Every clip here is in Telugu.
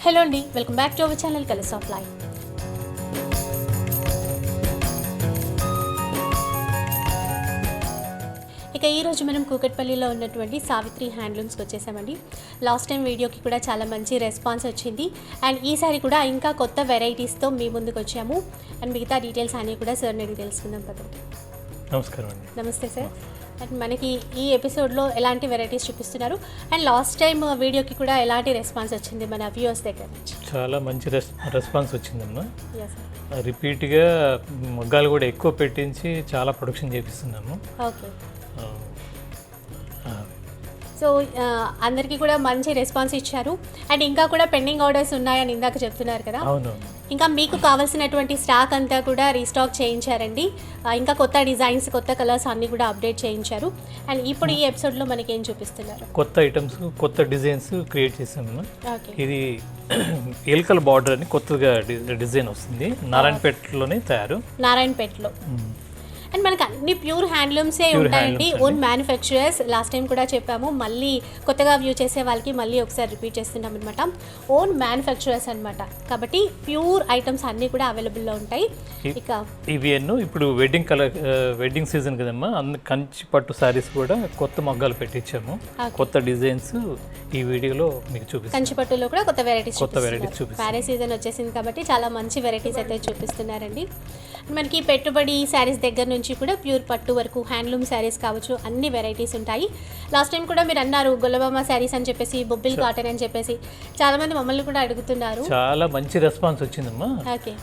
హలో అండి, welcome back to our channel colours of life. ఇక ఈరోజు మనం కూకట్పల్లిలో ఉన్నటువంటి సావిత్రి హ్యాండ్లూమ్స్కి వచ్చేసామండి. లాస్ట్ టైం వీడియోకి కూడా చాలా మంచి రెస్పాన్స్ వచ్చింది అండ్ ఈసారి కూడా ఇంకా కొత్త వెరైటీస్తో మీ ముందుకు వచ్చాము అండ్ మిగతా డీటెయిల్స్ అన్నీ కూడా సార్ నేను తెలుసుకుందాం కదండి. నమస్కారం అండి. నమస్తే సార్. అండ్ మనకి ఈ ఎపిసోడ్లో ఎలాంటి వెరైటీస్ చూపిస్తున్నారు అండ్ లాస్ట్ టైం వీడియోకి కూడా ఎలాంటి రెస్పాన్స్ వచ్చింది మన వ్యూవర్స్ దగ్గర నుంచి? చాలా మంచి రెస్పాన్స్ వచ్చిందమ్మా. రిపీట్గా మగ్గాలు కూడా ఎక్కువ పెట్టించి చాలా ప్రొడక్షన్ చేపిస్తున్నాము. ఓకే, సో అందరికీ కూడా మంచి రెస్పాన్స్ ఇచ్చారు అండ్ ఇంకా కూడా పెండింగ్ ఆర్డర్స్ ఉన్నాయని ఇందాక చెప్తున్నారు కదా. అవును, ఇంకా మీకు కావాల్సినటువంటి స్టాక్ అంతా కూడా రీస్టాక్ చేయించారండి. ఇంకా కొత్త డిజైన్స్, కొత్త కలర్స్ అన్నీ కూడా అప్డేట్ చేయించారు. అండ్ ఇప్పుడు ఈ ఎపిసోడ్లో మనకి ఏం చూపిస్తున్నారు? కొత్త ఐటమ్స్, కొత్త డిజైన్స్ క్రియేట్ చేసాము. ఓకే, ఇది ఎల్కల్ బార్డర్ అని కొత్తగా డిజైన్ వస్తుంది. నారాయణపేటలోనే తయారు. నారాయణపేటలో. అండ్ మనకి అన్ని ప్యూర్ హ్యాండ్లూమ్సే ఉంటాయండి, ఓన్ మ్యానుఫ్యాక్చరర్స్. లాస్ట్ టైం కూడా చెప్పాము, మళ్ళీ కొత్తగా వ్యూ చేసే వాళ్ళకి మళ్ళీ ఒకసారి రిపీట్ చేస్తున్నాం అనమాట. ఓన్ మ్యానుఫ్యాక్చరర్స్ అనమాట, కాబట్టి ప్యూర్ ఐటమ్స్ అన్నీ కూడా అవైలబుల్లో ఉంటాయి. ఇక ఇవి ఇప్పుడు వెడ్డింగ్ సీజన్ కదమ్మా, కంచి పట్టు శారీస్ కూడా కొత్త మగ్గాలు పెట్టించాము. కొత్త డిజైన్స్ ఈ వీడియోలో మీకు చూపిస్తాం. కంచి పట్టులో కూడా కొత్త వెరైటీస్ చూపిస్తాం. మ్యారేజ్ సీజన్ వచ్చేసింది కాబట్టి చాలా మంచి వెరైటీస్ అయితే చూపిస్తున్నారండి. మనకి పెట్టుబడి శారీస్ దగ్గర నుంచి కూడా ప్యూర్ పట్టు వరకు హ్యాండ్లూమ్ శారీస్ కావచ్చు, అన్ని వెరైటీస్ ఉంటాయి. లాస్ట్ టైం కూడా మీరు అన్నారు గొల్లబామ శారీస్ అని చెప్పేసి, బొబ్బిల్ కాటన్ అని చెప్పేసి చాలా మంది మమ్మల్ని కూడా అడుగుతున్నారు. చాలా మంచి రెస్పాన్స్ వచ్చిందమ్మా. ఓకే,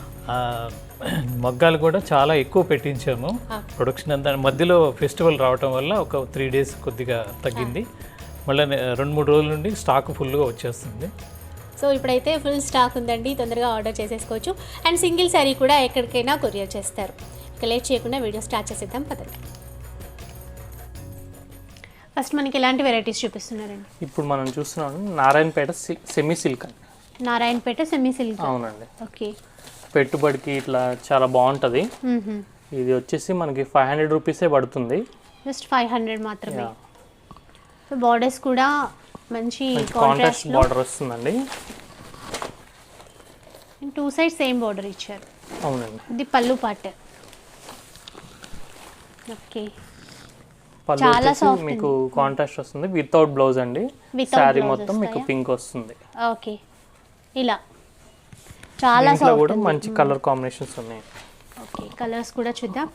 మగ్గాలు కూడా చాలా ఎక్కువ పెట్టించాము. ప్రొడక్షన్ అంతా మధ్యలో ఫెస్టివల్ రావటం వల్ల ఒక 3 days కొద్దిగా తగ్గింది. మళ్ళీ 2-3 రోజుల నుండి స్టాక్ ఫుల్గా వచ్చేస్తుంది. సో ఇప్పుడైతే ఫుల్ స్టాక్ ఉందండి, తొందరగా ఆర్డర్ చేసేసుకోవచ్చు. అండ్ సింగిల్ శారీ కూడా ఎక్కడికైనా కొరియర్ చేస్తారు. ఇక లేట్ చేయకుండా వీడియో స్టార్ట్ చేసేద్దాం పదండి. ఫస్ట్ మనకి ఎలాంటి వెరైటీస్ చూపిస్తున్నారండి? ఇప్పుడు మనం చూస్తున్నాం నారాయణపేట సెమీ సిల్క్ అండి. Narayanpet semi silk. అవునండి. ఓకే, పెట్టుబడికి ఇట్లా చాలా బాగుంటుంది. ఇది వచ్చేసి మనకి 500 రూపీసే పడుతుంది. జస్ట్ 500 మాత్రమే. సో బార్డర్స్ కూడా మంచి కాంట్రాస్ట్ బార్డర్ వస్తుందండి. 2 sides సేమ్ బార్డర్ ఇచ్చారు. అవునండి. ఇది పళ్ళు పార్ట్. ఓకే, పళ్ళు వచ్చేసి మీకు కాంట్రాస్ట్ వస్తుంది, వితౌట్ బ్లౌజ్ అండి. శారీ మొత్తం మీకు పింక్ వస్తుంది. ఓకే, ఇలా చాలా సాఫ్ట్ కూడా మంచి కలర్ కాంబినేషన్స్ ఉన్నాయి. ఓకే, కలర్స్ కూడా చూద్దాం.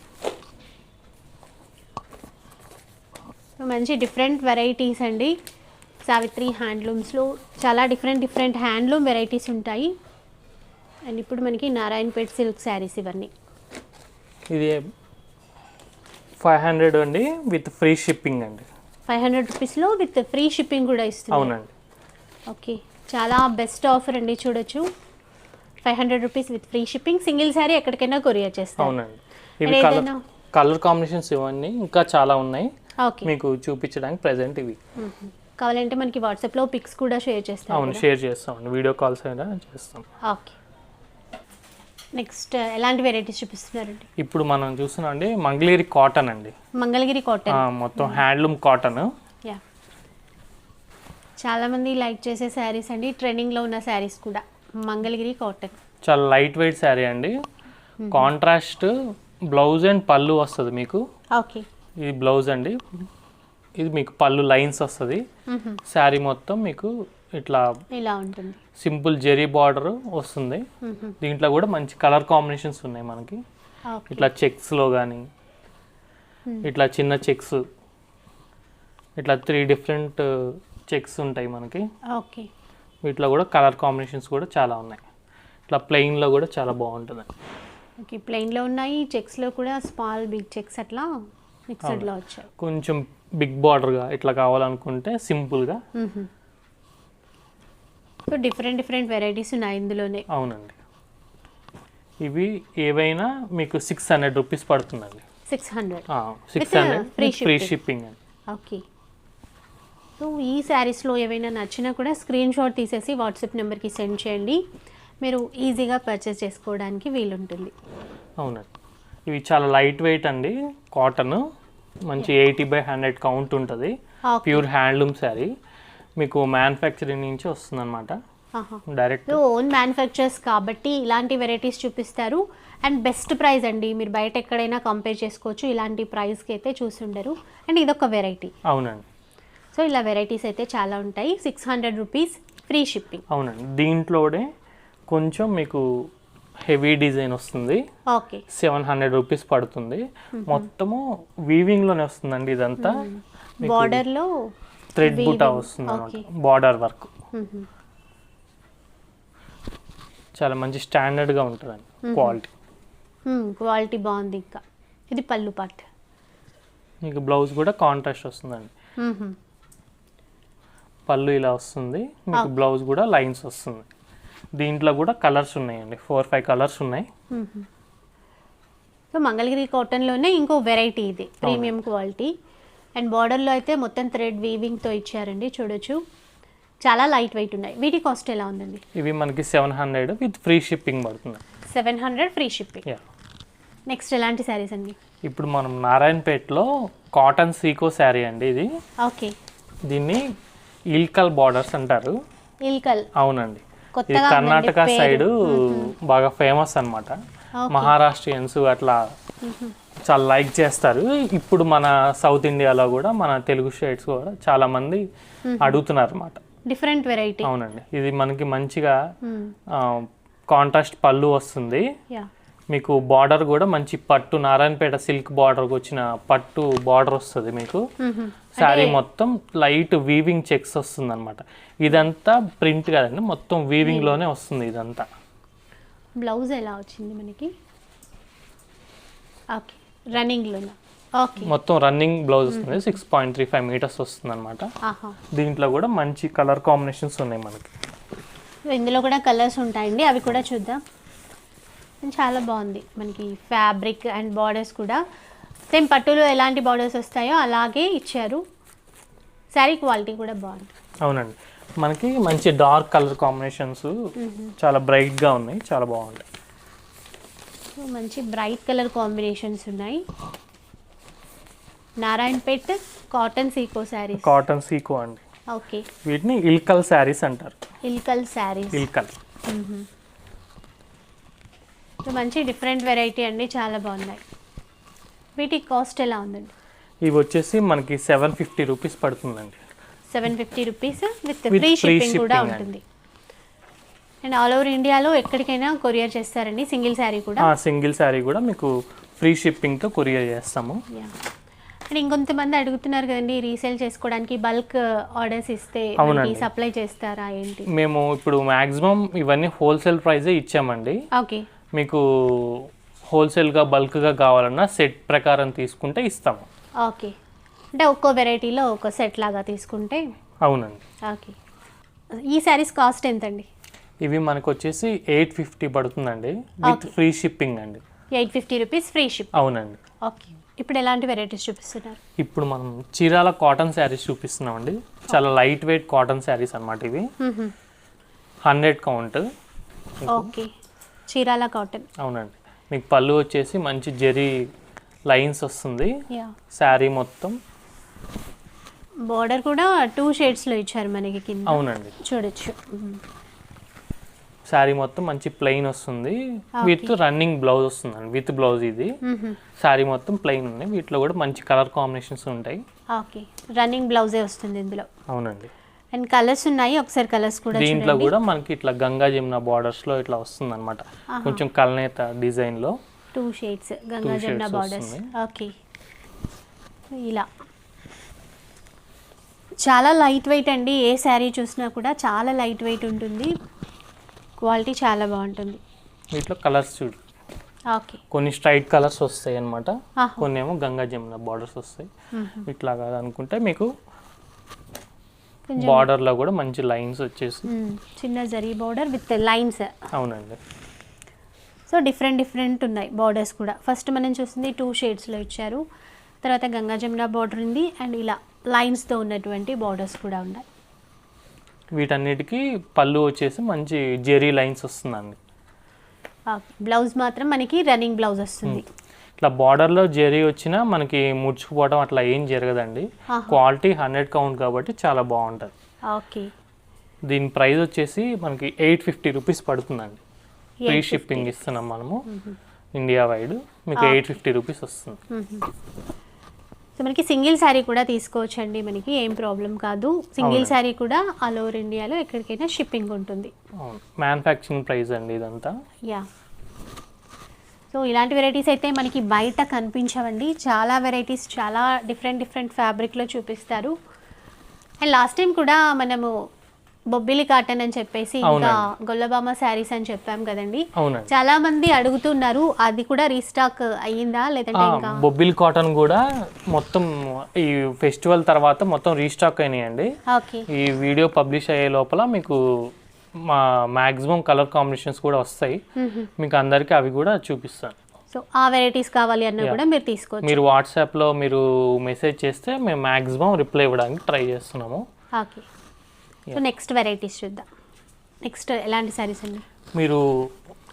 మంచి డిఫరెంట్ వెరైటీస్ అండి. సావిత్రి హ్యాండ్లూమ్స్లో చాలా డిఫరెంట్ హ్యాండ్లూమ్ వెరైటీస్ ఉంటాయి. అండ్ ఇప్పుడు మనకి నారాయణపేట్ సిల్క్ శారీస్ ఇవన్నీ. ఇది 500 అండి, విత్ ఫ్రీ షిప్పింగ్ అండి. 500 రూపీస్లో విత్ ఫ్రీ షిప్పింగ్ కూడా ఇస్తుంది. అవునండి. ఓకే, చాలా బెస్ట్ ఆఫర్ అండి, చూడొచ్చు. 500 rupees with free shipping, single sari ఎక్కడికైనా కొరియర్ చేస్తాం. అవునండి. ఇవి కలర్ కాంబినేషన్స్ ఇవన్నీ ఇంకా చాలా ఉన్నాయి. ఓకే, మీకు చూపించడానికి ప్రెజెంట్ ఇవి. కావాలంటే మనకి వాట్సాప్లో పిక్స్ కూడా షేర్ చేస్తాం. అవును, షేర్ చేస్తామండి, వీడియో కాల్స్ అయినా చేస్తాం. ఓకే, నెక్స్ట్ ఎలాంటి వెరైటీస్ చూపిస్తున్నారండి? ఇప్పుడు మనం చూస్తున్నాం అండి మంగళగిరి కాటన్ అండి. మంగళగిరి కాటన్ మొత్తం హ్యాండ్లూమ్ కాటన్. యా, చాలా మంది లైక్ చేసే శారీస్ అండి, ట్రెండింగ్లో ఉన్న శారీస్ కూడా. మంగళగిరి కాటన్ చాలా లైట్ వెయిట్ శారీ అండి. కాంట్రాస్ట్ బ్లౌజ్ అండ్ పళ్ళు వస్తుంది మీకు. ఓకే, ఇది బ్లౌజ్ అండి, ఇది మీకు పళ్ళు లైన్స్ వస్తుంది. శారీ మొత్తం మీకు ఇట్లా ఇలా ఉంటుంది, సింపుల్ జెరీ బార్డర్ వస్తుంది. దీంట్లో కూడా మంచి కలర్ కాంబినేషన్స్ ఉన్నాయి మనకి. ఇట్లా చెక్స్లో కానీ ఇట్లా చిన్న చెక్స్, ఇట్లా 3 different చెక్స్ ఉంటాయి మనకి. ఓకే, వీటిలో కూడా కలర్ కాంబినేషన్స్ కూడా చాలా ఉన్నాయి. ఇట్లా ప్లెయిన్లో కూడా చాలా బాగుంటుంది. ఓకే, ప్లెయిన్లో ఉన్నాయి, చెక్స్లో కూడా స్మాల్ బిగ్ చెక్స్ అట్లా మిక్స్డ్లో వచ్చాయి. కొంచెం బిగ్ బార్డర్గా ఇట్లా కావాలనుకుంటే సింపుల్గా. సో డిఫరెంట్ వెరైటీస్ ఉన్నాయి ఇందులోనే. అవునండి. ఇవి ఏవైనా మీకు 600 రూపీస్ పడుతుందండి. 600 ఫ్రీ షిప్పింగ్ అండి. ఓకే, సో ఈ శారీస్లో ఏవైనా నచ్చినా కూడా స్క్రీన్ షాట్ తీసేసి వాట్సాప్ నెంబర్కి సెండ్ చేయండి, మీరు ఈజీగా పర్చేస్ చేసుకోవడానికి వీలుంటుంది. అవునండి. ఇవి చాలా లైట్ వెయిట్ అండి, కాటన్, మంచి 80/100 కౌంట్ ఉంటుంది. ప్యూర్ హ్యాండ్లూమ్ శారీ, మీకు మ్యానుఫ్యాక్చరింగ్ నుంచి వస్తుంది అనమాట. డైరెక్ట్. సో ఓన్ మ్యానుఫ్యాక్చర్స్ కాబట్టి ఇలాంటి వెరైటీస్ చూపిస్తారు. అండ్ బెస్ట్ ప్రైస్ అండి, మీరు బయట ఎక్కడైనా కంపేర్ చేసుకోవచ్చు, ఇలాంటి ప్రైస్కి అయితే చూసుండరు. అండ్ ఇదొక వెరైటీ. అవునండి. సో ఇలా వెరైటీస్ అయితే చాలా ఉంటాయి. 600 రూపీస్ ఫ్రీ షిప్పింగ్. అవునండి. దీంట్లోనే కొంచెం మీకు హెవీ డిజైన్ వస్తుంది, ఓకే. 700 రూపీస్ పడుతుంది. మొత్తము వీవింగ్లోనే వస్తుందండి ఇదంతా. బార్డర్లో థ్రెడ్ బుటా వస్తుంది అనమాట, బార్డర్ వర్క్. చాలా మంచి స్టాండర్డ్గా ఉంటుందండి క్వాలిటీ. క్వాలిటీ బాగుంది. ఇంకా ఇది పళ్ళు పార్ట్. మీకు బ్లౌజ్ కూడా కాంట్రాస్ట్ వస్తుందండి. పళ్ళు ఇలా వస్తుంది, మీకు బ్లౌజ్ కూడా లైన్స్ వస్తుంది. దీంట్లో కూడా కలర్స్ ఉన్నాయండి, 4-5 కలర్స్ ఉన్నాయి. సో మంగళగిరి కాటన్లోనే ఇంకో వెరైటీ ఇది, ప్రీమియం క్వాలిటీ. అండ్ బార్డర్లో అయితే మొత్తం థ్రెడ్ వీవింగ్తో ఇచ్చారండి, చూడొచ్చు. చాలా లైట్ వెయిట్ ఉన్నాయి. వీటి కాస్ట్ ఎలా ఉందండి? ఇవి మనకి 700 విత్ ఫ్రీ షిప్పింగ్ పడుతుంది. 700 ఫ్రీ షిప్పింగ్. యా. నెక్స్ట్ ఎలాంటి శారీస్ అండి? ఇప్పుడు మనం నారాయణపేటలో కాటన్ సీకో శారీ అండి ఇది. ఓకే. దీన్ని ఇల్కల్ బార్డర్స్ అంటారు. ఇల్కల్. అవునండి. ఇది కర్ణాటక సైడ్ బాగా ఫేమస్ అన్నమాట. మహారాష్ట్రియన్స్ అట్లా చాలా లైక్ చేస్తారు. ఇప్పుడు మన సౌత్ ఇండియాలో కూడా మన తెలుగు స్టేట్స్ కూడా చాలా మంది అడుగుతున్నారు అన్నమాట. Different variety. అవునండి. ఇది మనకి మంచిగా కాంట్రాస్ట్ పళ్ళు వస్తుంది. మీకు బార్డర్ కూడా మంచి పట్టు నారాయణపేట సిల్క్ బార్డర్కి వచ్చిన పట్టు బార్డర్ వస్తుంది మీకు. శారీ మొత్తం లైట్ వీవింగ్ చెక్స్ వస్తుంది అనమాట. ఇదంతా ప్రింట్ కదండి, మొత్తం వీవింగ్లోనే వస్తుంది ఇదంతా. బ్లౌజ్ ఎలా వచ్చింది మనకి? ఓకే, రన్నింగ్లో. ఓకే, మొత్తం రన్నింగ్ బ్లౌజ్ వస్తుంది. 6.35 మీటర్స్ వస్తుంది అనమాట. దీంట్లో కూడా మంచి కలర్ కాంబినేషన్స్ ఉన్నాయి మనకి. ఇందులో కూడా కలర్స్ ఉంటాయండి, అవి కూడా చూద్దాం. చాలా బాగుంది మనకి ఫ్యాబ్రిక్ అండ్ బార్డర్స్ కూడా సేమ్ పట్టులో ఎలాంటి బార్డర్స్ వస్తాయో అలాగే ఇచ్చారు. శారీ క్వాలిటీ కూడా బాగుంది. అవునండి. మనకి మంచి డార్క్ కలర్ కాంబినేషన్స్ చాలా బ్రైట్గా ఉన్నాయి, చాలా బాగుంటాయి. మంచి బ్రైట్ కలర్ కాంబినేషన్స్ ఉన్నాయి. నారాయణపేట్ కాటన్ సీకో శారీస్. కాటన్ సీకో అండి. ఓకే. వీటిని ఇల్కల్ శారీస్ అంటారు. ఇల్కల్ శారీస్. ఇల్కల్. మంచి డిఫరెంట్ వెరైటీ అండి, చాలా బాగున్నాయి. వీటి కాస్ట్ ఎలా ఉందండి? ఇవి వచ్చేసి మనకి 750 రూపీస్ పడుతుందండి. 750 రూపీస్ విత్ ఫ్రీ షిప్పింగ్ కూడా ఉంటుంది. అండ్ ఆల్ ఓవర్ ఇండియాలో ఎక్కడికైనా కొరియర్ చేస్తారండి. సింగిల్ శారీ కూడా? సింగిల్ శారీ కూడా మీకు ఫ్రీ షిప్పింగ్తో కొరియర్ చేస్తాము. అండ్ ఇంకొంతమంది అడుగుతున్నారు కదండి, రీసేల్ చేసుకోవడానికి బల్క్ ఆర్డర్స్ ఇస్తే సప్లై చేస్తారా ఏంటి? మేము ఇప్పుడు మ్యాక్సిమం ఇవన్నీ హోల్సేల్ ప్రైజే ఇచ్చామండి. ఓకే. మీకు హోల్సేల్గా బల్క్గా కావాలన్నా సెట్ ప్రకారం తీసుకుంటే ఇస్తాము. ఓకే, అంటే ఒక్కో వెరైటీలో ఒక సెట్ లాగా తీసుకుంటే? అవునండి. ఓకే. ఈ శారీస్ కాస్ట్ ఎంతండి? ఇవి మనకు వచ్చేసి 850 పడుతుందండి విత్ ఫ్రీ షిప్పింగ్ అండి. 850 రూపీస్ ఫ్రీ షిప్. అవునండి. ఓకే. ఇప్పుడు ఎలాంటి వెరైటీస్ చూపిస్తున్నారు? ఇప్పుడు మనం చీరాల కాటన్ శారీస్ చూపిస్తున్నామండి. చాలా లైట్ వెయిట్ కాటన్ శారీస్ అన్నమాట ఇవి. 100 కౌంట్. Okay, Chirala cotton. అవునండి. మీకు పళ్ళు వచ్చేసి మంచి జెరీ లైన్స్ వస్తుంది. శారీ మొత్తం బార్డర్ కూడా 2 షేడ్స్లో ఇచ్చారు మనకి కింద. అవునండి, చూడొచ్చు. శారీ మొత్తం మంచి ప్లెయిన్ వస్తుంది విత్ రన్నింగ్ బ్లౌజ్ వస్తుందండి. విత్ బ్లౌజ్ ఇది. శారీ మొత్తం ప్లెయిన్ ఉంది. వీటిలో కూడా మంచి కలర్ కాంబినేషన్స్ ఉంటాయి. ఓకే, రన్నింగ్ బ్లౌజే వస్తుంది ఇందులో. అవునండి. అండ్ కలర్స్ ఉన్నాయి, ఒకసారి కలర్స్ కూడా దీంట్లో కూడా మనకి ఇట్లా గంగా జమున బార్డర్స్ లో ఇట్లా వస్తుంది అనమాట. కొంచెం కల్నేత డిజైన్ లో 2 shades Ganga Jamuna borders. Okay, ఇలా చాలా లైట్ వెయిట్ అండి. ఏ శారీ చూసినా కూడా చాలా లైట్ వెయిట్ ఉంటుంది, క్వాలిటీ చాలా బాగుంటుంది. వీటిలో కలర్స్ చూడు. ఓకే. కొన్ని స్ట్రైట్ కలర్స్ వస్తాయి అనమాట, కొన్ని ఏమో గంగా జమున బార్డర్స్ వస్తాయి. ఇట్లా కాదనుకుంటే మీకు బార్డర్ లో కూడా మంచి లైన్స్ వచ్చేసి చిన్న జరీ బార్డర్ విత్ లైన్స్. అవునండి. సో డిఫరెంట్ ఉన్నాయి బార్డర్స్ కూడా. ఫస్ట్ మనం చూస్తుంది 2 షేడ్స్లో ఇచ్చారు, తర్వాత గంగా జమున బార్డర్ ఉంది, అండ్ ఇలా లైన్స్తో ఉన్నటువంటి బార్డర్స్ కూడా ఉన్నాయి. వీటన్నిటికీ పళ్ళు వచ్చేసి మంచి జెరీ లైన్స్ వస్తుందండి. బ్లౌజ్ మాత్రం మనకి రన్నింగ్ బ్లౌజ్ వస్తుంది. ఇట్లా బార్డర్లో జెరీ వచ్చినా మనకి ముడుచుకుపోవడం అట్లా ఏం జరగదండి. క్వాలిటీ 100 కౌంట్ కాబట్టి చాలా బాగుంటుంది. ఓకే. దీని ప్రైస్ వచ్చేసి మనకి 850 రూపీస్ పడుతుందండి. ఫ్రీ షిప్పింగ్ ఇస్తున్నాం మనము ఇండియా వైడ్, మీకు 850 రూపీస్ వస్తుంది. సో మనకి సింగిల్ శారీ కూడా తీసుకోవచ్చండి, మనకి ఏం ప్రాబ్లం కాదు. సింగిల్ శారీ కూడా ఆల్ ఓవర్ ఇండియాలో ఎక్కడికైనా షిప్పింగ్ ఉంటుంది. అవును, మ్యానుఫ్యాక్చరింగ్ ప్రైస్ అండి ఇదంతా. యా, సో ఇలాంటి వెరైటీస్ అయితే మనకి బయట కనిపించవండి. చాలా వెరైటీస్ చాలా డిఫరెంట్ ఫ్యాబ్రిక్లో చూపిస్తారు. అండ్ లాస్ట్ టైం కూడా మనము బొబ్బిలి కాటన్ అని చెప్పేసి ఇంకా గొల్లబామ శారీస్ అని చెప్పాం కదండి. అవునండి, చాలా మంది అడుగుతున్నారు, అది కూడా రీస్టాక్ అయ్యిందా లేదంటే ఇంకా? బొబ్బిలి కాటన్ కూడా మొత్తం ఈ ఫెస్టివల్ తర్వాత మొత్తం రీస్టాక్ అయినాయండి. ఓకే, ఈ వీడియో పబ్లిష్ అయ్యే లోపల మీకు మా మ్యాక్సిమం కలర్ కాంబినేషన్స్ కూడా వస్తాయి, మీకు అందరికీ అవి కూడా చూపిస్తాను. సో ఆ వెరైటీస్ కావాలి అన్నా కూడా మీరు తీసుకోవచ్చు. మీరు వాట్సాప్లో మీరు మెసేజ్ చేస్తే మేము మ్యాక్సిమం రిప్లై ఇవ్వడానికి ట్రై చేస్తున్నాము. ఓకే, సో నెక్స్ట్ వెరైటీస్ చూద్దాం. నెక్స్ట్ ఎలాంటి శారీస్ అండి? మీరు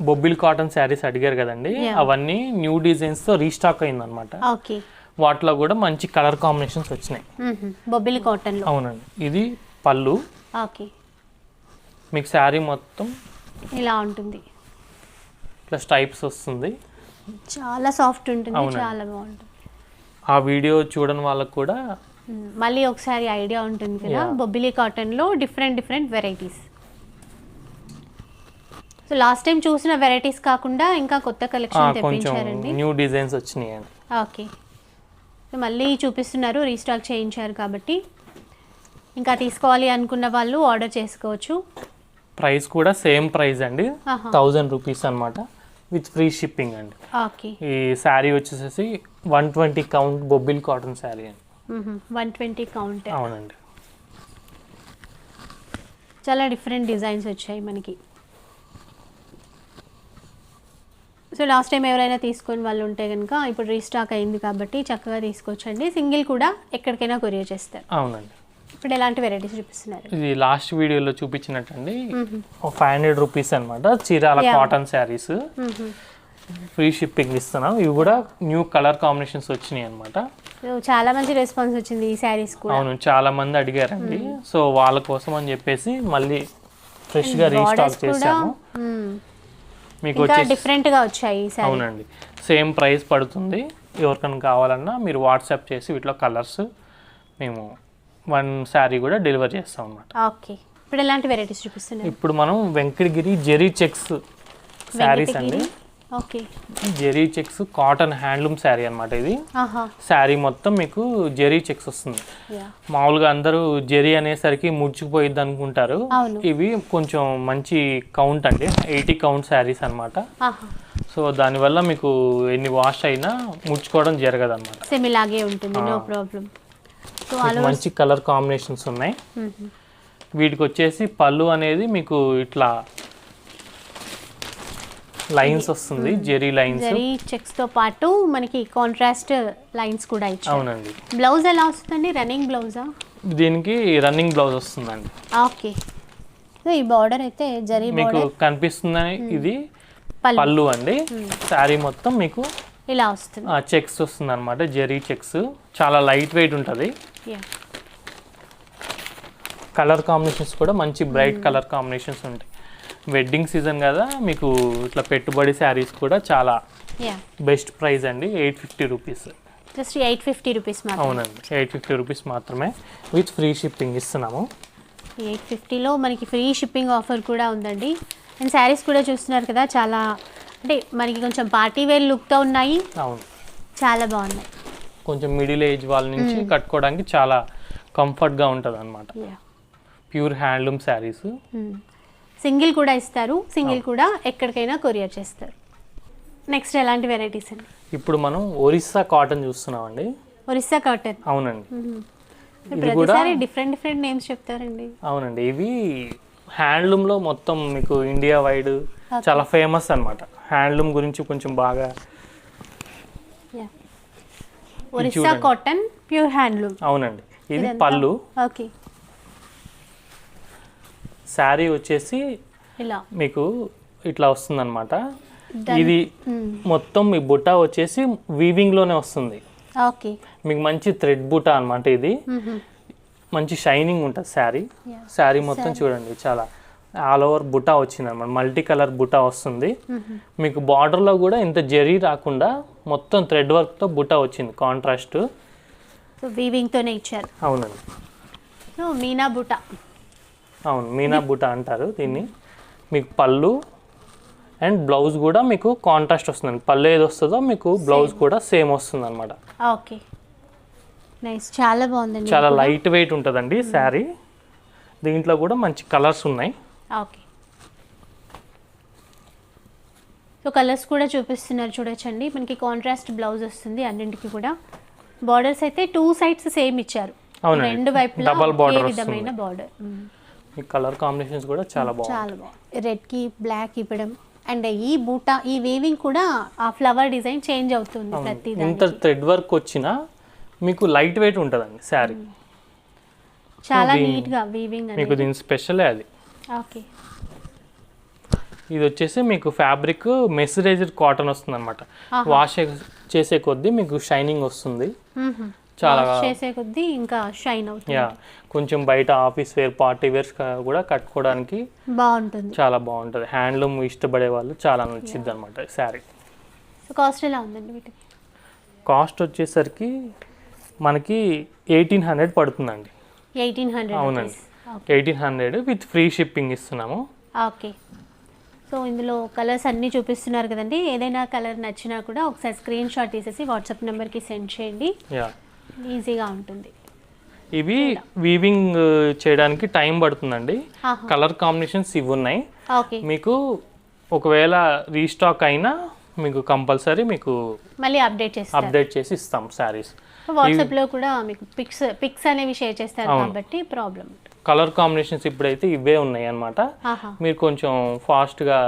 బొబ్బిలి కాటన్ శారీస్ అడిగారు కదండి, అవన్నీ న్యూ డిజైన్స్తో రీస్టాక్ అయిందనమాట. ఓకే, వాటిలో కూడా మంచి కలర్ కాంబినేషన్స్ వచ్చినాయి. బొబ్బిలి కాటన్లో. అవునండి, ఇది పళ్ళు. ఓకే, మీకు శారీ మొత్తం ఇలా ఉంటుంది, ప్లస్ టైప్స్ వస్తుంది. చాలా సాఫ్ట్ ఉంటుంది, చాలా బాగుంటుంది. ఆ వీడియో చూడని వాళ్ళకు కూడా మళ్ళీ ఒకసారి ఐడియా ఉంటుంది కదా. బొబ్బిలి కాటన్లో different varieties. So last time చూసిన వెరైటీస్ కాకుండా ఇంకా కొత్త కలెక్షన్ తెప్పించారండి, న్యూ డిజైన్స్ వచ్చినాయండి. ఓకే, సో మళ్ళీ చూపిస్తున్నారు, రీస్టాక్ చేయించారు కాబట్టి ఇంకా తీసుకోవాలి అనుకున్న వాళ్ళు ఆర్డర్ చేసుకోవచ్చు. ప్రైస్ కూడా సేమ్ ప్రైస్ అండి, 1000 రూపీస్ అనమాట, విత్ ఫ్రీ షిప్పింగ్ అండి. ఓకే, ఈ శారీ వచ్చేసి 120 కౌంట్ బొబ్బిలి కాటన్ శారీ అండి. 120 కౌంట్. అవునండి, చాలా డిఫరెంట్ డిజైన్స్ వచ్చాయి మనకి. సో లాస్ట్ టైం ఎవరైనా తీసుకొని వాళ్ళు ఉంటే కనుక ఇప్పుడు రీస్టాక్ అయింది కాబట్టి చక్కగా తీసుకోవచ్చండి. సింగిల్ కూడా ఎక్కడికైనా కొరియర్ చేస్తారు. అవునండి, ఇప్పుడు ఎలాంటి వెరైటీస్ చూపిస్తున్నారు? ఇది లాస్ట్ వీడియోలో చూపించినట్టండి 500 రూపీస్ అనమాట, Chirala cotton saris free shipping ఇస్తున్నాం. ఇవి కూడా న్యూ కలర్ కాంబినేషన్స్ వచ్చినాయి అనమాట. చాలా మంచి రెస్పాన్స్ వచ్చింది ఈ శారీస్ కూడా. అవును, చాలా మంది అడిగారండి, సో వాళ్ళ కోసం అని చెప్పేసి మళ్ళీ ఫ్రెష్గా రీస్టాక్ చేసాము. మీకు వచ్చేసి డిఫరెంట్గా వచ్చాయి ఈ శారీ. అవునండి, సేమ్ ప్రైస్ పడుతుంది. ఎవరికైనా కావాలన్నా మీరు వాట్సాప్ చేసి వీటిలో కలర్స్ మేము 1 శారీ కూడా డెలివర్ చేస్తాం అన్నమాట. ఓకే, ఇప్పుడు ఎలాంటి వెరైటీస్ చూపిస్తున్నారు? ఇప్పుడు మనం వెంకటగిరి జెరీ చెక్స్ శారీస్ అండి. Okay, zari checks cotton handloom sari అనమాట. ఇది శారీ మొత్తం మీకు జెరీ చెక్స్ వస్తుంది. మామూలుగా అందరూ జెరీ అనేసరికి ముడుచుకుపోయిద్ది అనుకుంటారు, ఇవి కొంచెం మంచి కౌంట్ అండి, 80 కౌంట్ శారీస్ అనమాట. సో దానివల్ల మీకు ఎన్ని వాష్ అయినా ముడుచుకోవడం జరగదు అనమాట, సేమ్ ఇలాగే ఉంటుంది, నో ప్రాబ్లం. మంచి కలర్ కాంబినేషన్స్ ఉన్నాయి. వీటికి వచ్చేసి పళ్ళు అనేది మీకు ఇట్లా లైన్స్ వస్తుంది, జెరీ లైన్స్. జెరీ చెక్స్ తో పాటు మనకి కాంట్రాస్ట్ లైన్స్ కూడా ఇచ్చారు. అవునండి, బ్లౌజ్ ఎలా వస్తుందండి? రన్నింగ్ బ్లౌజా? దీనికి రన్నింగ్ బ్లౌజ్ వస్తుందండి. ఓకే, సో ఈ బార్డర్ అయితే జెరీ మీకు కనిపిస్తుందని ఇది పళ్ళు అండి. శారీ మొత్తం మీకు ఇలా వస్తుంది, చెక్స్ వస్తుంది అనమాట, జెరీ చెక్స్. చాలా లైట్ వెయిట్ ఉంటుంది. కలర్ కాంబినేషన్స్ కూడా మంచి బ్రైట్ కలర్ కాంబినేషన్స్ ఉంటాయి. వెడ్డింగ్ సీజన్ కదా, మీకు ఇట్లా పెట్టుబడి శారీస్ కూడా చాలా బెస్ట్ ప్రైస్ అండి, 850 రూపీస్. జస్ట్ 850 రూపీస్ మాత్రమే. అవునండి, 850 రూపీస్ మాత్రమే విత్ ఫ్రీ షిప్పింగ్ ఇస్తున్నాము. 850లో మనకి ఫ్రీ షిప్పింగ్ ఆఫర్ కూడా ఉందండి. అండ్ శారీస్ కూడా చూస్తున్నారు కదా, చాలా అంటే మనకి కొంచెం పార్టీ వేర్ లుక్తో ఉన్నాయి. అవును, చాలా బాగున్నాయి. కొంచెం మిడిల్ ఏజ్ వాళ్ళ నుంచి కట్టుకోవడానికి చాలా కంఫర్ట్గా ఉంటుంది అనమాట. Pure handloom saris. సింగిల్ కూడా ఇస్తారు, సింగిల్ కూడా ఎక్కడికైనా కొరియర్ చేస్తారు. నెక్స్ట్ ఎలాంటి వెరైటీస్ అండి? ఇప్పుడు మనం ఒరిస్సా కాటన్ చూస్తున్నామండి. ఒరిస్సా కాటన్. అవునండి, ప్రతిసారి డిఫరెంట్ నేమ్స్ చెప్తారండి. అవునండి, ఇవి హ్యాండ్లూమ్లో మొత్తం మీకు ఇండియా వైడ్ చాలా ఫేమస్ అనమాట. హ్యాండ్లూమ్ గురించి కొంచెం బాగా. Orissa cotton pure handloom. అవునండి, ఇది పళ్ళు. ఓకే, శారీ వచ్చేసి ఇలా మీకు ఇట్లా వస్తుంది అనమాట. ఇది మొత్తం మీ బుట్ట వచ్చేసి వీవింగ్ లోనే వస్తుంది. ఓకే, మీకు మంచి థ్రెడ్ బుట్ట అనమాట. ఇది మంచి షైనింగ్ ఉంటుంది శారీ. Yeah. శారీ మొత్తం చూడండి చాలా ఆల్ ఓవర్ బుటా వచ్చింది అనమాట, మల్టీ కలర్ బుటా వస్తుంది. మీకు బార్డర్లో కూడా ఇంత జరీ రాకుండా మొత్తం థ్రెడ్ వర్క్తో బుటా వచ్చింది కాంట్రాస్ట్. సో వీవింగ్తోనే ఇచ్చారు. అవునండి, సో మీనా బుటా. అవును, మీనా బుటా అంటారు దీన్ని. మీకు పళ్ళు అండ్ బ్లౌజ్ కూడా మీకు కాంట్రాస్ట్ వస్తుందండి. పళ్ళు ఏది వస్తుందో మీకు బ్లౌజ్ కూడా సేమ్ వస్తుంది అనమాట. ఓకే, నైస్, చాలా బాగుందండి. చాలా లైట్ వెయిట్ ఉంటుందండి శారీ. దీంట్లో కూడా మంచి కలర్స్ ఉన్నాయి. ఓకే, సో కలర్స్ కూడా చూపిస్తున్నారు చూడొచ్చండి. మనకి కాంట్రాస్ట్ బ్లౌజ్ వస్తుంది అన్నింటికి కూడా. బార్డర్స్ అయితే 2 sides సేమ్ ఇచ్చారు. అవునండి, రెండు వైపులా డబల్ బార్డర్ ఒకే వస్తుంది. విధమైన బార్డర్. ఈ కలర్ కాంబినేషన్స్ కూడా చాలా బాగుంది. చాలా బాగుంది. రెడ్కి బ్లాక్ ఇవ్వడం అండ్ ఈ బూటా, ఈ వీవింగ్ కూడా ఆ ఫ్లవర్ డిజైన్ చేంజ్ అవుతుంది ప్రతి ఇంత థ్రెడ్ వర్క్ వచ్చినా మీకు లైట్ వెయిట్ ఉంటుందండి శారీ. చాలా నీట్ గా వీవింగ్ మీకు అనేది. దీని స్పెషలే అది. ఓకే, ఇది వచ్చేసి మీకు ఫ్యాబ్రిక్ మెస్సరైజ్డ్ కాటన్ వస్తుంది అనమాట. వాష్ చేసే కొద్దీ మీకు షైనింగ్ వస్తుంది. చాలా చేసే కొద్దీ ఇంకా షైన్ అవుతుంది. యా, కొంచెం బయట ఆఫీస్ వేర్ పార్టీ వేర్స్ కూడా కట్టుకోవడానికి బాగుంటుంది. చాలా బాగుంటుంది. హ్యాండ్లూమ్ ఇష్టపడే వాళ్ళు చాలా నచ్చిద్ది అనమాట శారీ. సో కాస్ట్ ఎలా ఉందండి వీటికి? కాస్ట్ వచ్చేసరికి మనకి 1800 పడుతుందండి. 1800. అవునండి, 1800 విత్ ఫ్రీ షిప్పింగ్ ఇస్తున్నాము. ఓకే, సో ఇందులో కలర్స్ అన్నీ చూపిస్తున్నారు కదండి. ఏదైనా కలర్ నచ్చినా కూడా ఒకసారి స్క్రీన్ షాట్ తీసేసి వాట్సాప్ నెంబర్కి సెండ్ చేయండి. యా, ఈజీగా ఉంటుంది. ఇవి వీవింగ్ చేయడానికి టైం పడుతుందండి. ఆహా. కలర్ కాంబినేషన్స్ ఇవి ఉన్నాయి. ఓకే, మీకు ఒకవేళ రీస్టాక్ అయినా మీకు కంపల్సరీ మీకు మళ్ళీ అప్డేట్ చేసి ఇస్తాం శారీస్. వాట్సాప్లో కూడా మీకు పిక్స్ అనేవి షేర్ చేస్తారు కాబట్టి ప్రాబ్లం. కలర్ కాంబినేషన్స్ ఇప్పుడైతే ఇవే ఉన్నాయి అన్నమాట. మీరు కొంచెం ఫాస్ట్గా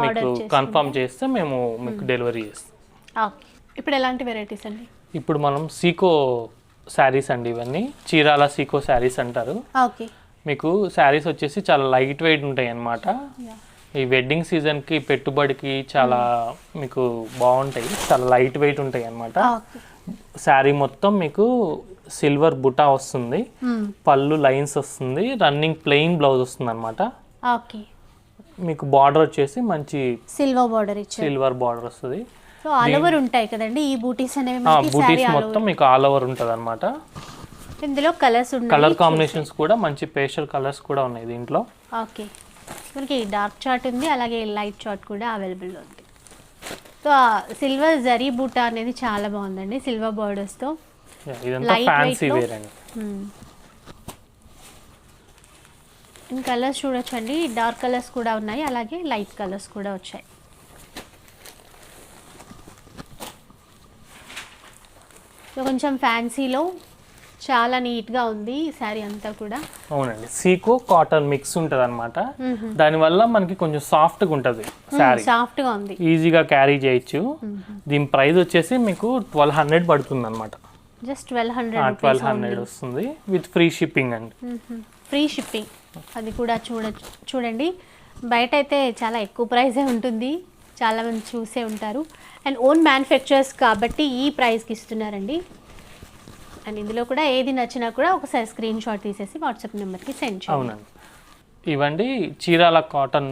మీకు కన్ఫర్మ్ చేస్తే మేము మీకు డెలివరీ చేస్తాం. ఓకే, ఇప్పుడు ఎలాంటి వెరైటీస్ అండి? ఇప్పుడు మనం సీకో శారీస్ అండి, ఇవన్నీ చీరాల సీకో శారీస్ అంటారు. ఓకే, మీకు శారీస్ వచ్చేసి చాలా లైట్ వెయిట్ ఉంటాయి అన్నమాట. ఈ వెడ్డింగ్ సీజన్కి పెట్టుబడికి చాలా మీకు బాగుంటాయి, చాలా లైట్ వెయిట్ ఉంటాయి అన్నమాట. శారీ మొత్తం మీకు సిల్వర్ బుటా వస్తుంది, పళ్ళు లైన్స్ వస్తుంది, రన్నింగ్ ప్లెయిన్ బ్లౌజ్ వస్తుంది అనమాట. ఓకే, మీకు బార్డర్ వచ్చేసి మంచి సిల్వర్ బార్డర్ ఇచ్చారు. సిల్వర్ బార్డర్ వస్తుంది. సో ఆల్ ఓవర్ ఉంటాయి కదండి ఈ బూటీస్ అనేవి. బూటీస్ మొత్తం మీకు ఆల్ ఓవర్ ఉంటుంది అనమాట. ఇందులో కలర్స్ ఉన్నాయి. కలర్ కాంబినేషన్స్ కూడా మంచి పేస్టల్ కలర్స్ కూడా ఉన్నాయి దీంట్లో. ఓకే, మనకి డార్క్ చార్ట్ ఉంది, అలాగే లైట్ చార్ట్ కూడా అవైలబుల్ ఉంది. సో సిల్వర్ జరీ బూటా అనేది చాలా బాగుందండి, సిల్వర్ బార్డర్స్తో. ఇదంతా ఫ్యాన్సీ వేర్ అండి. కలర్స్ చూడొచ్చండి, డార్క్ కలర్స్ కూడా ఉన్నాయి, అలాగే లైట్ కలర్స్ కూడా వచ్చాయి. సో కొంచెం ఫ్యాన్సీలో చాలా నీట్గా ఉంది ఈ శారీ అంతా కూడా. అవునండి, సీకో కాటన్ మిక్స్ ఉంటుంది అనమాట. దానివల్ల మనకి కొంచెం సాఫ్ట్గా ఉంటుంది శారీ, సాఫ్ట్గా ఉంది, ఈజీగా క్యారీ చేయొచ్చు. దీని ప్రైస్ వచ్చేసి మీకు 1200 పడుతుంది అనమాట. జస్ట్ 1200 వస్తుంది విత్ ఫ్రీ షిప్పింగ్ అండి. ఫ్రీ షిప్పింగ్ అది కూడా చూడండి. బయట అయితే చాలా ఎక్కువ ప్రైజే ఉంటుంది, చాలామంది చూసే ఉంటారు. అండ్ ఓన్ మ్యానుఫ్యాక్చరర్స్ కాబట్టి ఈ ప్రైస్కి ఇస్తున్నారండి. అండ్ ఇందులో కూడా ఏది నచ్చినా కూడా ఒకసారి స్క్రీన్ షాట్ తీసేసి వాట్సాప్ నెంబర్కి సెండ్ చేయండి. అవునండి, ఇవండి చీరాల కాటన్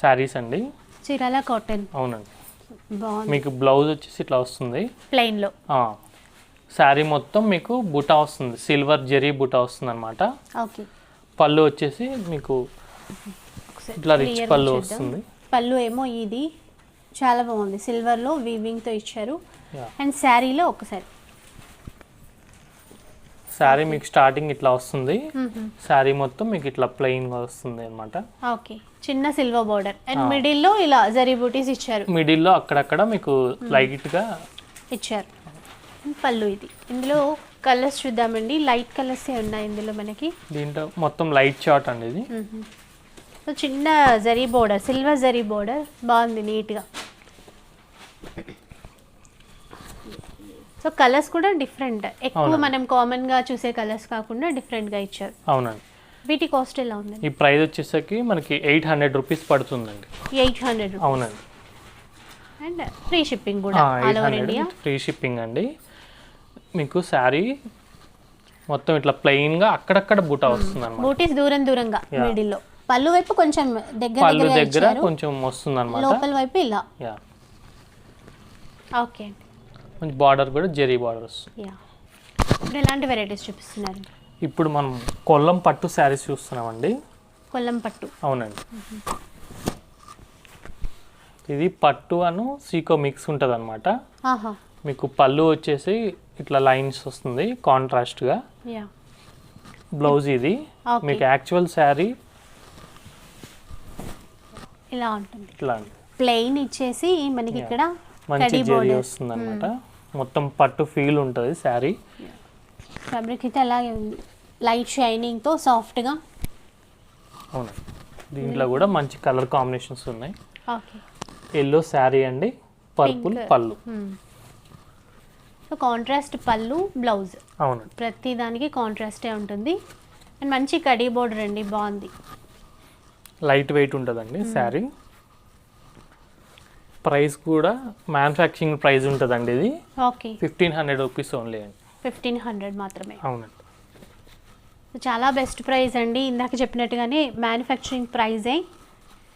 శారీస్ అండి. చీరాల కాటన్. అవునండి, బాగుంది. మీకు బ్లౌజ్ వచ్చేసి ఇట్లా వస్తుంది ప్లెయిన్లో. శారీ మొత్తం మీకు బుటా వస్తుంది, సిల్వర్ జరీ బుటా వస్తుంది అనమాట. ఓకే, పళ్ళు వచ్చేసి మీకు ఇట్లా రిచ్ పళ్ళు వస్తుంది. పళ్ళు ఏమో ఇది చాలా బాగుంది, సిల్వర్లో వీవింగ్తో ఇచ్చారు. అండ్ శారీలో ఒకసారి శారీ మీకు స్టార్టింగ్ ఇట్లా వస్తుంది, శారీ మొత్తం మీకు ఇట్లా ప్లెయిన్గా వస్తుంది అనమాట. ఓకే, చిన్న సిల్వర్ బార్డర్ అండ్ మిడిల్లో ఇలా జరీ బూటీస్ ఇచ్చారు. మిడిల్లో అక్కడక్కడ మీకు లైట్గా ఇచ్చారు. పళ్ళు ఇది. ఇందులో కలర్స్ చూద్దామండి, లైట్ కలర్స్ ఉన్నాయి ఇందులో మనకి. దీంట్లో మొత్తం లైట్ చార్ట్ అండి ఇది. సో చిన్న zari border, silver zari border, బాగుంది నీట్గా. సో కలర్స్ కూడా డిఫరెంట్, ఎక్కువ మనం కామన్గా చూసే కలర్స్ కాకుండా డిఫరెంట్గా ఇచ్చారు. అవునండి, వీటి కాస్ట్ ఎలా ఉందండి? ఈ ప్రైస్ వచ్చేసరికి మనకి 800 రూపీస్ పడుతుందండి. 800. అవునండి, అండ్ ఫ్రీ షిప్పింగ్ కూడా all over India. Free shipping అండి. మీకు శారీ మొత్తం ఇట్లా ప్లెయిన్గా అక్కడక్కడ బూటా వస్తుంది అనమాట. బూటీస్ దూరం దూరంగా మిడిల్లో, పళ్ళు వైపు కొంచెం దగ్గర పళ్ళు దగ్గరగా దగ్గర ఇచ్చారు, కొంచెం వస్తుంది అనమాట. లోపల వైపు ఇలా. యా, ఓకే అండి. కొంచెం బార్డర్ కూడా జెరీ బార్డర్ వస్తుంది. యా, ఇప్పుడు ఎలాంటి వెరైటీస్ చూపిస్తున్నారు? ఇప్పుడు మనం కొల్లం పట్టు శారీస్ చూస్తున్నామండి. కొల్లం పట్టు. అవునండి, ఇది పట్టు అను సీకో మిక్స్ ఉంటుంది అనమాట. ఆహా, మీకు పళ్ళు వచ్చేసి ఇట్లా లైన్స్ వస్తుంది కాంట్రాస్ట్గా. యా, బ్లౌజ్ ఇది. Okay. మీకు యాక్చువల్ శారీ ఇలా ఉంటుంది. ఇట్లా ప్లెయిన్ ఇచ్చేసి మనకి ఇక్కడ మంచి కడీ జెరీ బోర్డర్ వస్తుంది అనమాట. మొత్తం పట్టు ఫీల్ ఉంటుంది శారీ. ఫ్యాబ్రిక్ అయితే అలాగే ఉంది, లైట్ షైనింగ్తో సాఫ్ట్గా. అవునండి, దీంట్లో కూడా మంచి కలర్ కాంబినేషన్స్ ఉన్నాయి. ఓకే, ఎల్లో శారీ అండి, పర్పుల్ Pink. పళ్ళు. సో కాంట్రాస్ట్ పళ్ళు, బ్లౌజ్ అవునండి, ప్రతి దానికి కాంట్రాస్టే ఉంటుంది. అండ్ మంచి కడీ బోర్డర్ అండి, బాగుంది. లైట్ వెయిట్ ఉంటుందండి శారీ. ప్రైస్ కూడా మ్యానుఫ్యాక్చరింగ్ ప్రైస్ ఉంటుందండి. ఇది ఓకే, 1500 రూపీస్ ఓన్లీ అండి. 1500 మాత్రమే. అవునండి, సో చాలా బెస్ట్ ప్రైస్ అండి. ఇందాక చెప్పినట్టుగానే మ్యానుఫ్యాక్చరింగ్ ప్రైజే,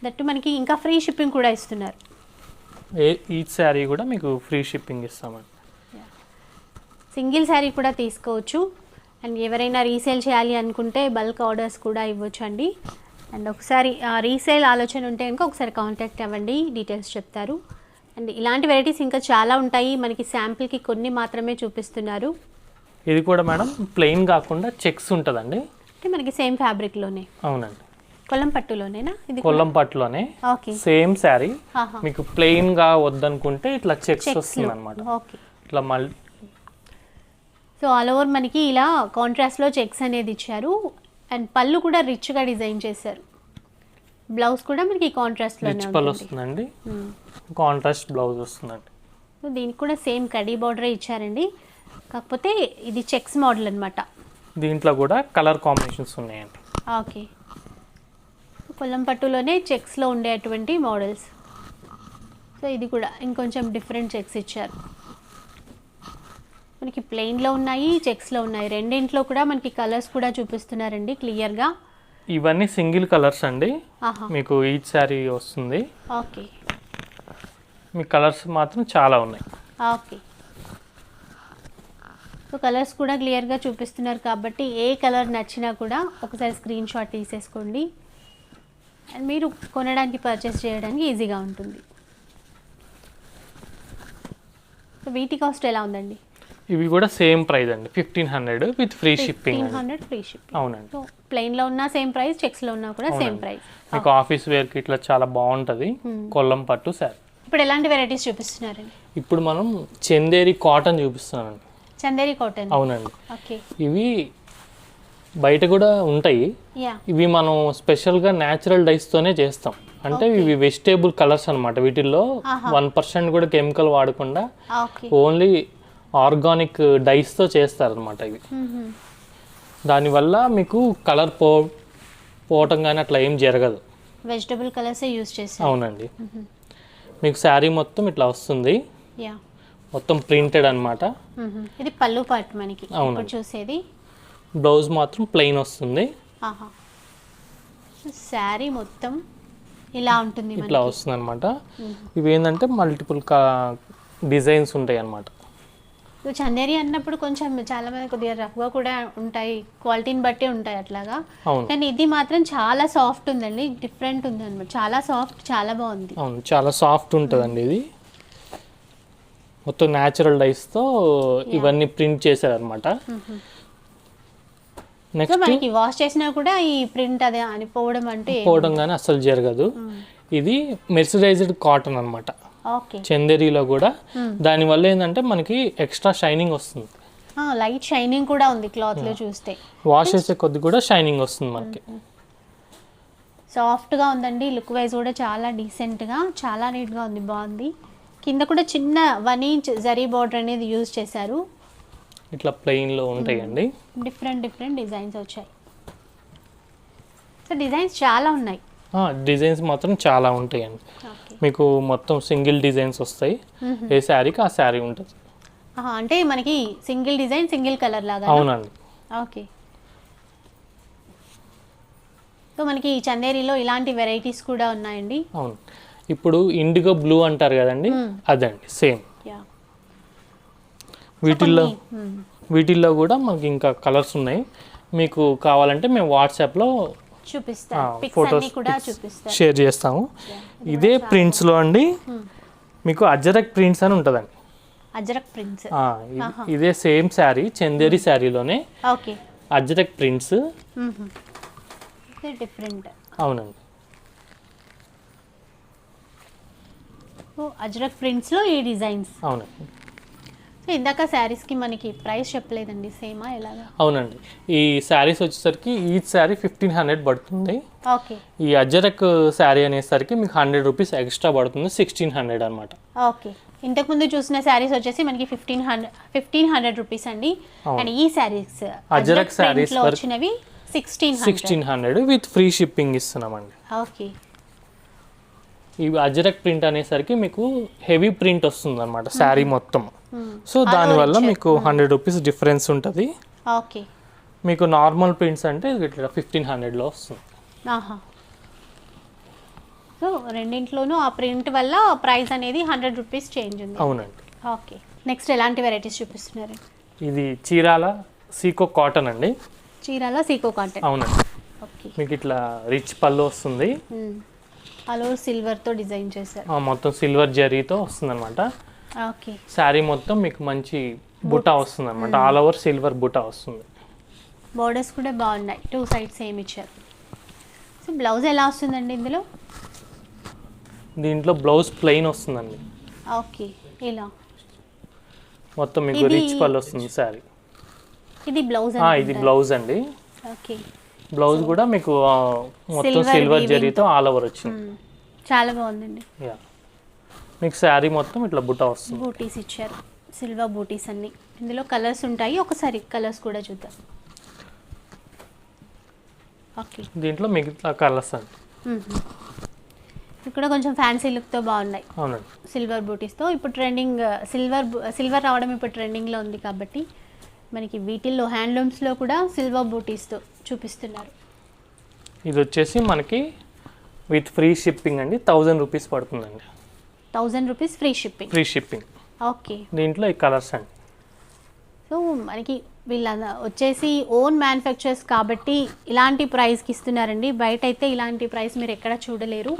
దట్టు మనకి ఇంకా ఫ్రీ షిప్పింగ్ కూడా ఇస్తున్నారు. ఈచ్ శారీ కూడా మీకు ఫ్రీ షిప్పింగ్ ఇస్తామండి. సింగిల్ శారీ కూడా తీసుకోవచ్చు. అండ్ ఎవరైనా రీసేల్ చేయాలి అనుకుంటే బల్క్ ఆర్డర్స్ కూడా ఇవ్వచ్చు అండి. అండ్ ఒకసారి రీసేల్ ఆలోచన ఉంటే కనుక ఒకసారి కాంటాక్ట్ అవ్వండి, డీటెయిల్స్ చెప్తారు. అండ్ ఇలాంటి వెరైటీస్ ఇంకా చాలా ఉంటాయి, మనకి శాంపిల్కి కొన్ని మాత్రమే చూపిస్తున్నారు. ఇది కూడా మేడం ప్లెయిన్ కాకుండా చెక్స్ ఉంటుందండి. అంటే మనకి సేమ్ ఫ్యాబ్రిక్లోనే. అవునండి, కొల్లం పట్టులోనేనా ఇది? కొల్లం పట్టులోనే ఓకే, సేమ్ శారీ. ఆహా, మీకు ప్లెయిన్ గా వద్దనుకుంటే ఇట్లా చెక్స్ చెక్స్లో. వస్తుంది అనమాట. ఓకే, ఇట్లా మళ్ళీ సో ఆల్ ఓవర్ మనకి ఇలా కాంట్రాస్ట్లో చెక్స్ అనేది ఇచ్చారు. అండ్ పళ్ళు కూడా రిచ్గా డిజైన్ చేశారు. బ్లౌజ్ కూడా మనకి కాంట్రాస్ట్లోనే రిచ్ పళ్ళు ఉంటుంది. వస్తుందండి, కాంట్రాస్ట్ బ్లౌజ్ వస్తుందండి. సో దీనికి కూడా సేమ్ కడీ బార్డరే ఇచ్చారండి, కాకపోతే ఇది చెక్స్ మోడల్ అనమాట. దీంట్లో కూడా కలర్ కాంబినేషన్స్ ఉన్నాయండి. ఓకే, కొల్లం పట్టులోనే చెక్స్లో ఉండేటువంటి మోడల్స్. సో ఇది కూడా ఇంకొంచెం డిఫరెంట్ చెక్స్ ఇచ్చారు. మనకి ప్లెయిన్లో ఉన్నాయి, చెక్స్లో ఉన్నాయి. రెండింట్లో కూడా మనకి కలర్స్ కూడా చూపిస్తున్నారండి క్లియర్గా. ఇవన్నీ సింగిల్ కలర్స్ అండి. ఆహా, మీకు ఈచ్ శారీ వస్తుంది. ఓకే, మీ కలర్స్ మాత్రం చాలా ఉన్నాయి. ఓకే. సో కలర్స్ కూడా క్లియర్గా చూపిస్తున్నారు కాబట్టి ఏ కలర్ నచ్చినా కూడా ఒకసారి స్క్రీన్ షాట్ తీసేసుకోండి. అండ్ మీరు కొనడానికి పర్చేస్ చేయడానికి ఈజీగా ఉంటుంది. సో వీటి కాస్ట్ ఎలా ఉందండి? ఇవి కూడా సేమ్ ప్రైస్ అండి, 1500 with free shipping. 1500 free shipping. అవునండి, సో ప్లెయిన్లో ఉన్న సేమ్ ప్రైస్, చెక్స్లో ఉన్నా కూడా సేమ్ ప్రైస్. మీకు ఆఫీస్ వేర్కి ఇట్లా చాలా బాగుంటుంది కొల్లం పట్టు శారీ. ఇప్పుడు ఎలాంటి వెరైటీస్ చూపిస్తున్నారండి? ఇప్పుడు మనం చందేరి కాటన్ చూపిస్తున్నానండి. చందేరి కాటన్. అవునండి, ఓకే, ఇవి బయట కూడా ఉంటాయి. యా, ఇవి మనం స్పెషల్గా న్యాచురల్ డైస్తోనే చేస్తాం. అంటే ఇవి వెజిటేబుల్ కలర్స్ అనమాట. వీటిల్లో 1% కూడా కెమికల్ వాడకుండా ఓకే, ఓన్లీ ఆర్గానిక్ డైస్తో చేస్తారనమాట ఇవి. దానివల్ల మీకు కలర్ పోవటం కానీ అట్లా ఏం జరగదు. వెజిటబుల్ కలర్సే యూజ్ చేస్తారు. అవునండి, మీకు శారీ మొత్తం ఇట్లా వస్తుంది, యా, మొత్తం ప్రింటెడ్ అనమాట. ఇది పళ్ళు పార్ట్ మనకి అవునండి. ఇప్పుడు చూసేది. బ్లౌజ్ మాత్రం ప్లెయిన్ వస్తుంది. ఆహా, శారీ మొత్తం ఇలా ఉంటుంది ఇట్లా మనకి. వస్తుంది అనమాట. ఇవి ఏంటంటే మల్టిపుల్ డిజైన్స్ ఉంటాయి అన్నమాట. ఇప్పుడు చందేరి అన్నప్పుడు కొంచెం చాలా మంది కొద్దిగా రఫ్గా కూడా ఉంటాయి, క్వాలిటీని బట్టి ఉంటాయి అట్లాగా. అవును, కానీ ఇది మాత్రం చాలా సాఫ్ట్ ఉందండి, డిఫరెంట్ ఉంది అనమాట. చాలా సాఫ్ట్, చాలా బాగుంది. అవును, చాలా సాఫ్ట్ ఉంటుందండి. ఇది మొత్తం న్యాచురల్ డైస్తో ఇవన్నీ ప్రింట్ చేశారనమాట. సో నెక్స్ట్ మనకి వాష్ చేసినా కూడా ఈ ప్రింట్ అదే అని పోవడం అంటే పోవడం కానీ అస్సలు జరగదు. ఇది మెర్సరైజ్డ్ కాటన్ అనమాట ఓకే, చందేరిలో కూడా. దానివల్ల ఏంటంటే మనకి ఎక్స్ట్రా షైనింగ్ వస్తుంది. లైట్ షైనింగ్ కూడా ఉంది క్లాత్లో చూస్తే. వాష్ చేసే కొద్ది కూడా షైనింగ్ వస్తుంది మనకి. సాఫ్ట్గా ఉందండి, లుక్ వైజ్ కూడా చాలా డీసెంట్గా, చాలా నీట్గా ఉంది, బాగుంది. కింద కూడా చిన్న 1 ఇంచ్ జరీ బార్డర్ అనేది యూజ్ చేశారు. ఇట్లా ప్లెయిన్లో ఉంటాయండి. డిఫరెంట్ డిజైన్స్ వచ్చాయి. సో డిజైన్స్ చాలా ఉన్నాయి. డిజైన్స్ మాత్రం చాలా ఉంటాయండి. ఓకే, మీకు మొత్తం సింగిల్ డిజైన్స్ వస్తాయి. ఏ శారీకి ఆ శారీ ఉంటుంది. అంటే మనకి సింగిల్ డిజైన్ సింగిల్ కలర్ లాగా. అవునండి, ఓకే. సో మనకి చందేరిలో ఇలాంటి వెరైటీస్ కూడా ఉన్నాయండి. అవును, ఇప్పుడు ఇండిగో బ్లూ అంటారు కదండి, అదండి సేమ్. వీటిల్లో కూడా మనకి ఇంకా కలర్స్ ఉన్నాయి. మీకు కావాలంటే మేము వాట్సాప్లో ఫొటోస్ షేర్ చేస్తాము. ఇదే ప్రింట్స్లో అండి మీకు అజరక్ ప్రింట్స్ అని ఉంటుందండి. అజరక్ ప్రింట్స్ ఇదే సేమ్ శారీ, చందేరి శారీలోనే ఓకే అజరక్ ప్రింట్స్. డిఫరెంట్. అవునండి. అజరక్ ప్రింట్స్లో ఈ డిజైన్స్. అవునండి. సో ఇందాక శారీస్కి మనకి ప్రైస్ చెప్పలేదండి, సేమా ఎలాగా? అవునండి, ఈ శారీస్ వచ్చేసరికి ఈచ్ శారీ 1500 పడుతుంది. ఓకే. ఈ అజరక్ శారీ అనేసరికి మీకు 100 రూపీస్ ఎక్స్ట్రా పడుతుంది, 1600 అనమాట. ఓకే. ఇంతకుముందు చూసిన శారీస్ వచ్చేసి మనకి 1500 రూపీస్ అండి. అండ్ ఈ శారీస్ అజరక్ శారీస్ వచ్చినవి 1600 విత్ ఫ్రీ షిప్పింగ్ ఇస్తున్నామండి. ఓకే. ఈ అజరక్ ప్రింట్ అనేసరికి మీకు హెవీ ప్రింట్ వస్తుంది అనమాట శారీ మొత్తం. సో దానివల్ల మీకు 100 రూపీస్ డిఫరెన్స్ ఉంటుంది. ఓకే. మీకు నార్మల్ ప్రింట్స్ అంటే ఇట్లా 1500లో వస్తుంది. సో రెండింట్లోనూ ఆ ప్రింట్ వల్ల ప్రైస్ అనేది 100 రూపీస్ చేంజ్ ఉంది. అవునండి. ఓకే. నెక్స్ట్ ఎలాంటి వెరైటీస్ చూపిస్తున్నారు? ఇది చీరాల సీకో కాటన్ అండి. చీరాల సీకో కాటన్. అవునండి. ఓకే. మీకు ఇట్లా రిచ్ పళ్ళు వస్తుంది, అలో సిల్వర్తో డిజైన్ చేశారు. మొత్తం సిల్వర్ జరీతో వస్తుంది అనమాట. ఓకే. శారీ మొత్తం మీకు మంచి బుటా వస్తుంది అనమాట, ఆల్ ఓవర్ సిల్వర్ బుటా వస్తుంది. బోర్డర్స్ కూడా బాగున్నాయి, 2 సైడ్స్ సేమ్ ఇచ్చారు. సో బ్లౌజ్ ఎలా వస్తుందండి ఇందులో? దీంట్లో బ్లౌజ్ ప్లెయిన్ వస్తుందండి. ఓకే. ఇలా మొత్తం మీకు రిచ్ పళ్ళు వస్తుంది శారీ. ఇది బ్లౌజ్. ఇది బ్లౌజ్ అండి. ఓకే. బ్లౌజ్ కూడా మీకు మొత్తం సిల్వర్ జరీతో ఆల్ ఓవర్ వచ్చింది. చాలా బాగుందండి. యా, మీకు శారీ మొత్తం ఇట్లా బుటా వస్తుంది. బూటీస్ ఇచ్చారు, సిల్వర్ బూటీస్ అన్ని. ఇందులో కలర్స్ ఉంటాయి, ఒకసారి కలర్స్ కూడా చూద్దాం. ఓకే. దీంట్లో మిగతా కలర్స్ అండి. ఇక్కడ కొంచెం ఫ్యాన్సీ లుక్తో బాగున్నాయి. అవునండి. సిల్వర్ బూటీస్తో ఇప్పుడు ట్రెండింగ్, సిల్వర్ రావడం ఇప్పుడు ట్రెండింగ్లో ఉంది కాబట్టి మనకి వీటిల్లో హ్యాండ్లూమ్స్లో కూడా సిల్వర్ బూటీస్తో చూపిస్తున్నారు. ఇది వచ్చేసి మనకి విత్ ఫ్రీ షిప్పింగ్ అండి, 1000 రూపీస్ పడుతుందండి. 1000 rupees free shipping. Free shipping. Okay. దీంట్లో ఈ కలర్స్ అండి. సో మనకి వీళ్ళ వచ్చేసి ఓన్ మ్యానుఫ్యాక్చర్స్ కాబట్టి ఇలాంటి ప్రైస్కి ఇస్తున్నారండి. బయట అయితే ఇలాంటి ప్రైస్ మీరు ఎక్కడ చూడలేరు.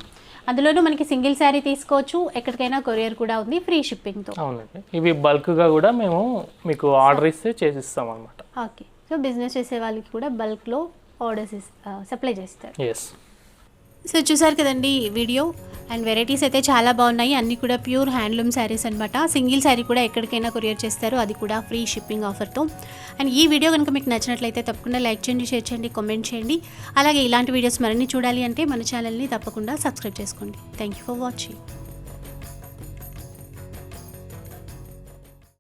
అందులోనూ మనకి సింగిల్ శారీ తీసుకోవచ్చు, ఎక్కడికైనా కొరియర్ కూడా ఉంది ఫ్రీ షిప్పింగ్తో. అవునండి. ఇవి బల్క్గా కూడా మేము మీకు ఆర్డర్ ఇస్తే చేసిస్తాం అనమాట. ఓకే. సో బిజినెస్ చేసే వాళ్ళకి కూడా బల్క్లో ఆర్డర్స్ సప్లై చేస్తారు. ఎస్. సో చూసారు కదండి ఈ వీడియో. అండ్ వెరైటీస్ అయితే చాలా బాగున్నాయి, అన్నీ కూడా ప్యూర్ హ్యాండ్లూమ్ శారీస్ అనమాట. సింగిల్ శారీ కూడా ఎక్కడికైనా కొరియర్ చేస్తారు, అది కూడా ఫ్రీ షిప్పింగ్ ఆఫర్తో. అండ్ ఈ వీడియో కనుక మీకు నచ్చినట్లయితే తప్పకుండా లైక్ చేయండి, షేర్ చేయండి, కామెంట్ చేయండి. అలాగే ఇలాంటి వీడియోస్ మరిన్ని చూడాలి అంటే మన ఛానల్ని తప్పకుండా సబ్స్క్రైబ్ చేసుకోండి. Thank you for watching.